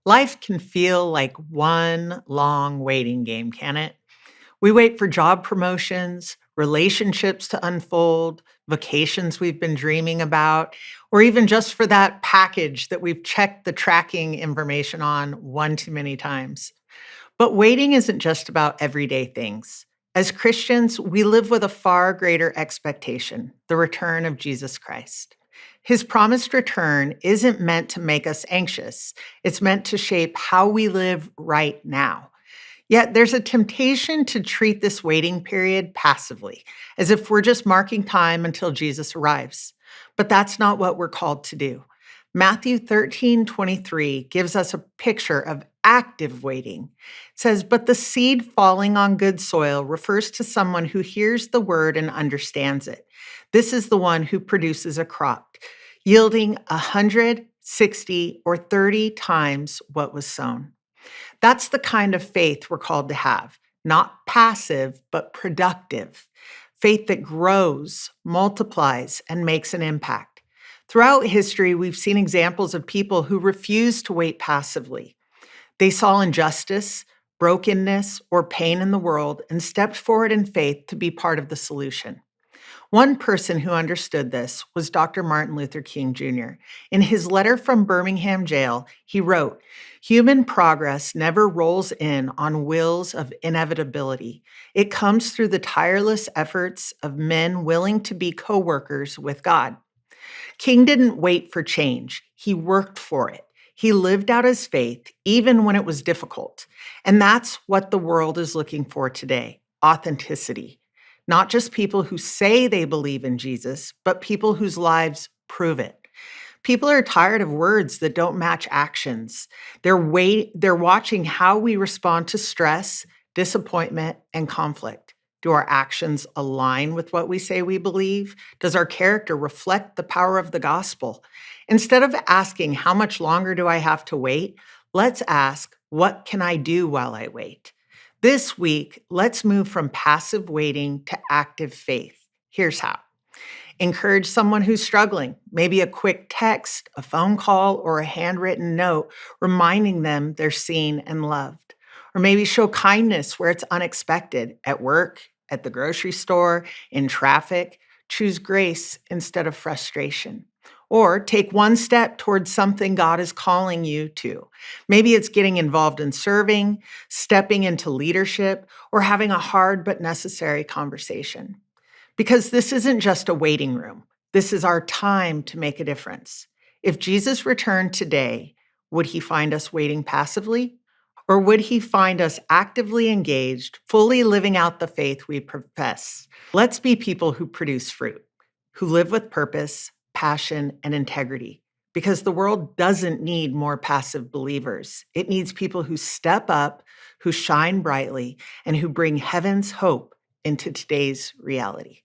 Life can feel like one long waiting game, can it? We wait for job promotions, relationships to unfold, vacations we've been dreaming about, or even just for that package that we've checked the tracking information on one too many times. But waiting isn't just about everyday things. As Christians, we live with a far greater expectation, the return of Jesus Christ. His promised return isn't meant to make us anxious. It's meant to shape how we live right now. Yet there's a temptation to treat this waiting period passively, as if we're just marking time until Jesus arrives. But that's not what we're called to do. Matthew 13:23 gives us a picture of active waiting. It says, "But the seed falling on good soil refers to someone who hears the word and understands it. This is the one who produces a crop, yielding 100, 60, or 30 times what was sown." That's the kind of faith we're called to have, not passive, but productive. Faith that grows, multiplies, and makes an impact. Throughout history, we've seen examples of people who refused to wait passively. They saw injustice, brokenness, or pain in the world and stepped forward in faith to be part of the solution. One person who understood this was Dr. Martin Luther King Jr. In his letter from Birmingham jail, he wrote, "Human progress never rolls in on wheels of inevitability. It comes through the tireless efforts of men willing to be co-workers with God." King didn't wait for change. He worked for it. He lived out his faith even when it was difficult. And that's what the world is looking for today, authenticity. Not just people who say they believe in Jesus, but people whose lives prove it. People are tired of words that don't match actions. They're watching how we respond to stress, disappointment, and conflict. Do our actions align with what we say we believe? Does our character reflect the power of the gospel? Instead of asking, how much longer do I have to wait? Let's ask, what can I do while I wait? This week, let's move from passive waiting to active faith. Here's how. Encourage someone who's struggling, maybe a quick text, a phone call, or a handwritten note reminding them they're seen and loved. Or maybe show kindness where it's unexpected, at work, at the grocery store, in traffic. Choose grace instead of frustration. Or take one step towards something God is calling you to. Maybe it's getting involved in serving, stepping into leadership, or having a hard but necessary conversation. Because this isn't just a waiting room. This is our time to make a difference. If Jesus returned today, would he find us waiting passively? Or would he find us actively engaged, fully living out the faith we profess? Let's be people who produce fruit, who live with purpose, passion, and integrity. Because the world doesn't need more passive believers. It needs people who step up, who shine brightly, and who bring heaven's hope into today's reality.